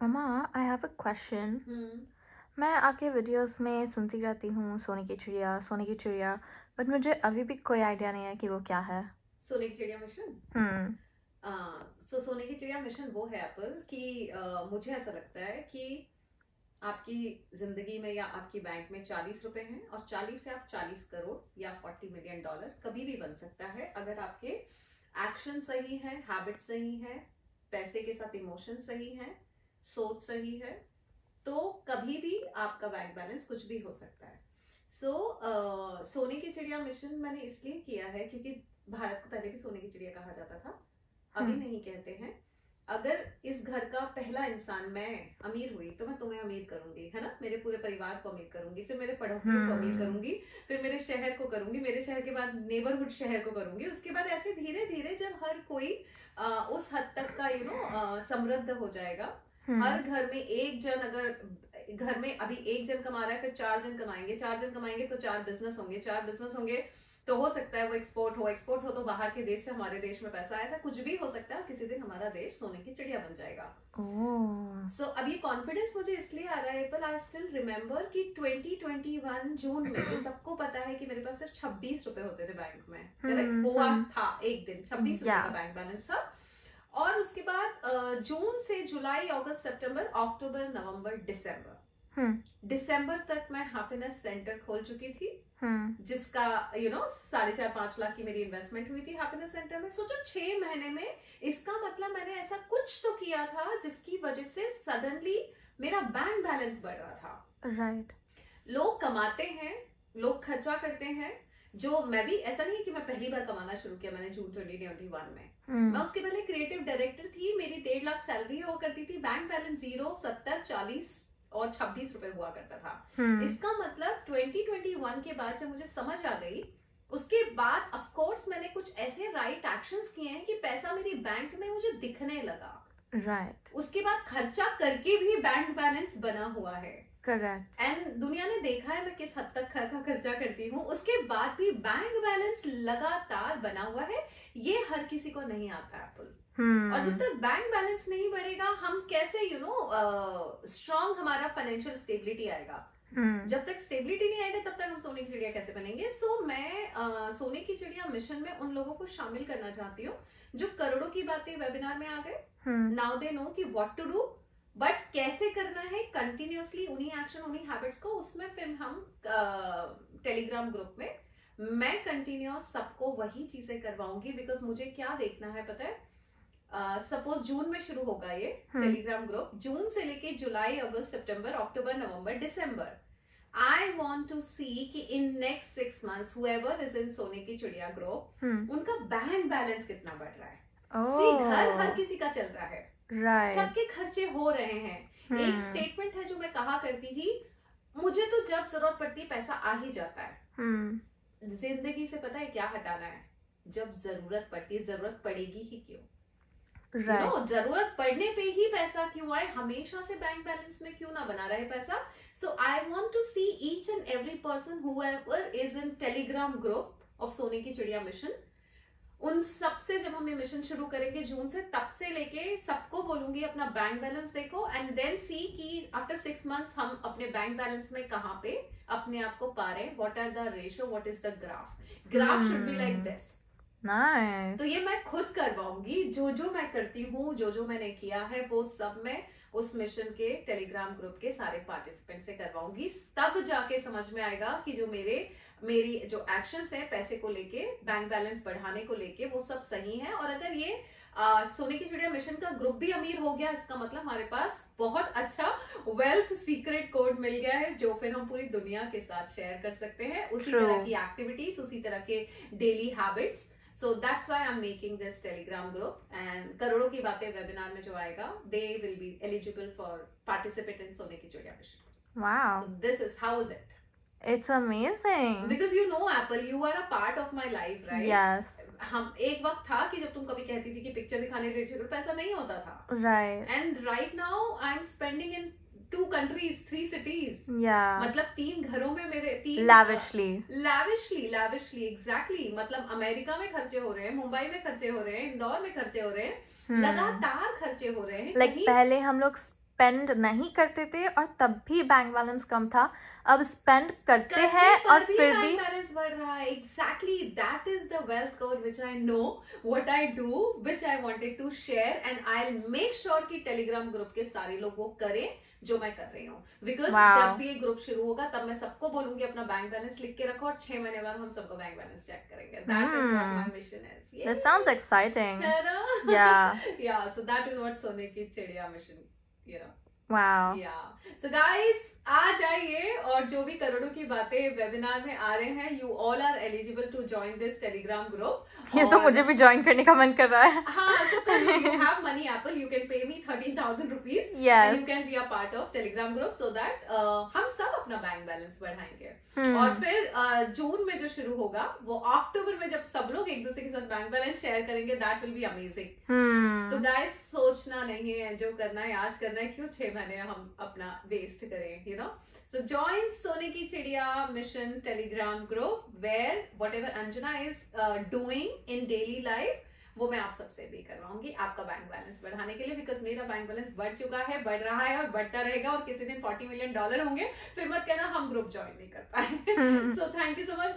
Mamma, I have a question. मैं आपके videos में सुनती रहती हूँ सोने की चिड़िया, बट मुझे अभी भी कोई आइडिया नहीं है कि वो क्या है। सोने की चिड़िया मिशन। सोने की चिड़िया मिशन वो है एप्पल कि मुझे ऐसा लगता है कि आपकी जिंदगी में या आपकी बैंक में 40 रुपए हैं और 40 से आप 40 करोड़ या 40 मिलियन डॉलर कभी भी बन सकता है अगर आपके एक्शन सही है, हैबिट सही है, पैसे के साथ इमोशन सही है, सोच सही है, तो कभी भी आपका बैंक बैलेंस कुछ भी हो सकता है। सोने की चिड़िया मिशन मैंने इसलिए किया है क्योंकि भारत को पहले भी सोने की चिड़िया कहा जाता था, अभी नहीं कहते हैं। अगर इस घर का पहला इंसान मैं अमीर हुई तो मैं तुम्हें अमीर करूंगी, है ना, मेरे पूरे परिवार को अमीर करूंगी, फिर मेरे पड़ोसियों को अमीर करूंगी, फिर मेरे शहर को करूंगी, मेरे शहर के बाद नेबरहुड शहर को करूंगी, उसके बाद ऐसे धीरे धीरे जब हर कोई उस हद तक का समृद्ध हो जाएगा, हर घर में एक जन, अगर घर में अभी एक जन कमा रहा है, फिर 4 जन कमाएंगे, 4 जन कमाएंगे तो 4 बिजनेस होंगे, 4 बिजनेस होंगे तो हो सकता है वो एक्सपोर्ट हो तो बाहर के देश से हमारे देश में पैसा, ऐसा कुछ भी हो सकता है, किसी दिन हमारा देश सोने की चिड़िया बन जाएगा। अब ये कॉन्फिडेंस मुझे इसलिए आ रहा है, पर आई स्टिल रिमेम्बर कि 2021 जून में जो सबको पता है कि मेरे पास सिर्फ 26 रुपए होते थे बैंक में, करेक्ट हुआ था एक दिन 26 रुपए का बैंक बैलेंस था। और उसके बाद जून से जुलाई, अगस्त, सितंबर, अक्टूबर, नवंबर, दिसंबर तक मैं हैप्पीनेस सेंटर खोल चुकी थी, जिसका 4.5-5 लाख की मेरी इन्वेस्टमेंट हुई थी हैप्पीनेस सेंटर में। सोचो 6 महीने में, इसका मतलब मैंने ऐसा कुछ तो किया था जिसकी वजह से सडनली मेरा बैंक बैलेंस बढ़ रहा था। राइट। लोग कमाते हैं, लोग खर्चा करते हैं, जो मैं भी, ऐसा नहीं कि मैं पहली बार कमाना शुरू किया मैंने जून 2021 में। मैं उसके पहले क्रिएटिव डायरेक्टर थी, मेरी 1.5 लाख सैलरी हुआ करती थी, बैंक बैलेंस 0, 70, 40 और 26 रुपए हुआ करता था। इसका मतलब 2021 के बाद जब मुझे समझ आ गई, उसके बाद ऑफ कोर्स मैंने कुछ ऐसे राइट एक्शंस किए हैं कि पैसा मेरी बैंक में मुझे दिखने लगा। राइट। उसके बाद खर्चा करके भी बैंक बैलेंस बना हुआ है। करेक्ट। एंड दुनिया ने देखा है मैं किस हद तक खर्चा करती हूँ, उसके बाद भी बैंक बैलेंस लगातार बना हुआ है। ये हर किसी को नहीं आता एप्पल। और जब तक बैंक बैलेंस नहीं बढ़ेगा, हम कैसे स्ट्रॉन्ग हमारा फाइनेंशियल स्टेबिलिटी आएगा। जब तक स्टेबिलिटी नहीं आएगा तब तक हम सोने की चिड़िया कैसे बनेंगे। मैं सोने की चिड़िया मिशन में उन लोगों को शामिल करना चाहती हूँ जो करोड़ों की बातें वेबिनार में आ गए, नाउ दे नो कि व्हाट टू डू, बट कैसे करना है कंटिन्यूअसली, उन्हीं एक्शन, उन्हीं हैबिट्स को। उसमें फिर हम टेलीग्राम ग्रुप में मैं कंटिन्यूअस सबको वही चीजें करवाऊंगी, बिकॉज मुझे क्या देखना है पता है, सपोज जून में शुरू होगा ये टेलीग्राम ग्रुप, जून से लेके जुलाई, अगस्त, सितंबर, अक्टूबर, नवंबर, दिसंबर, आई वॉन्ट टू सी कि in next 6 months whoever is in सोने की चिड़िया ग्रुप, उनका बैंक बैलेंस कितना बढ़ रहा है। घर हर किसी का चल रहा है, सबके खर्चे हो रहे हैं। एक स्टेटमेंट है जो मैं कहा करती थी, मुझे तो जब जरूरत पड़ती है पैसा आ ही जाता है। जिंदगी से पता है क्या हटाना है, जब जरूरत पड़ती है, जरूरत पड़ेगी ही क्यों, जरूरत पड़ने पे ही पैसा क्यों आए, हमेशा से बैंक बैलेंस में क्यों ना बना रहे पैसा। So I want to see each and every person whoever is in Telegram group of सोने की चिड़िया मिशन, उन सबसे जब हम ये मिशन शुरू करेंगे जून से, तब से लेके सबको बोलूंगी अपना बैंक बैलेंस देखो, एंड देन सी कि आफ्टर 6 months हम अपने बैंक बैलेंस में कहाँ पे अपने आप को पा रहे हैं, what are the ratio, what is the graph should be like this. तो ये मैं खुद करवाऊंगी, जो मैं करती हूँ, जो मैंने किया है, वो सब मैं उस मिशन के टेलीग्राम ग्रुप के सारे पार्टिसिपेंट से करवाऊंगी। तब जाके समझ में आएगा कि जो मेरी जो एक्शंस है पैसे को लेके, बैंक बैलेंस बढ़ाने को लेके, वो सब सही है। और अगर ये सोने की चिड़िया मिशन का ग्रुप भी अमीर हो गया, इसका मतलब हमारे पास बहुत अच्छा वेल्थ सीक्रेट कोड मिल गया है, जो फिर हम पूरी दुनिया के साथ शेयर कर सकते हैं, उसी तरह की एक्टिविटीज, उसी तरह के daily habits. So that's why I'm making this Telegram group, and करोड़ों की बातें वेबिनार में जो आएगा, they will be eligible for participate in सोने की चिड़िया mission. Wow. So this is, how is it? It's amazing. Because you know Apple, you are a part of my life, right? Yes. हम एक वक्त था कि जब तुम कभी कहती थी कि पिक्चर दिखाने के लिए पैसा नहीं होता था. Right. And right now I'm spending in 2 countries, 3 cities. Yeah. मतलब 3 घरों में मेरे 3 lavishly exactly. मतलब अमेरिका में खर्चे हो रहे हैं, मुंबई में खर्चे हो रहे हैं, इंदौर में खर्चे हो रहे हैं, लगातार खर्चे हो रहे हैं। Like पहले हम लोग स्पेंड नहीं करते थे और तब भी बैंक बैलेंस कम था, अब स्पेंड करते हैं और फिर भी बैंक बैलेंस बढ़ रहा है। Exactly, that is the wealth code which I know, what I do, which I wanted to share, and I will make sure कि टेलीग्राम ग्रुप के सारे लोग वो करें जो मैं कर रही हूँ। बिकॉज जब भी ये ग्रुप शुरू होगा तब मैं सबको बोलूंगी अपना बैंक बैलेंस लिख के रखो, और 6 महीने बाद हम सबको बैंक बैलेंस चेक करेंगे। That is what my mission is. That sounds exciting. है ना? Yeah, so that is what सोने की चिड़िया mission, you know. Wow. Yeah. So guys, आ जाइए, और जो भी करोड़ों की बातें वेबिनार में आ रहे हैं, you all are eligible to join this Telegram group. ये तो मुझे भी ज्वाइन करने का मन कर रहा है। हाँ, so you have money Apple, you can pay me 13,000 rupees. Yes. And you can be a part of Telegram group so that हम सब अपना बैंक बैलेंस बढ़ाएंगे। और फिर जून में जो शुरू होगा वो अक्टूबर में, जब सब लोग एक दूसरे के साथ बैंक बैलेंस शेयर करेंगे, दैट विल बी अमेजिंग। तो गाइस, सोचना नहीं है, जो करना है आज करना है, क्यों 6 महीने हम अपना वेस्ट करें, you know. So join सोने की चिड़िया mission Telegram group, where whatever Anjana is doing in daily life, वो मैं आप सबसे भी करवाऊंगी आपका बैंक बैलेंस बढ़ाने के लिए। बिकॉज मेरा बैंक बैलेंस बढ़ चुका है, बढ़ रहा है और बढ़ता रहेगा, और किसी दिन $40 मिलियन होंगे, फिर मत कहना हम ग्रुप ज्वाइन नहीं कर पाए। So thank you so much.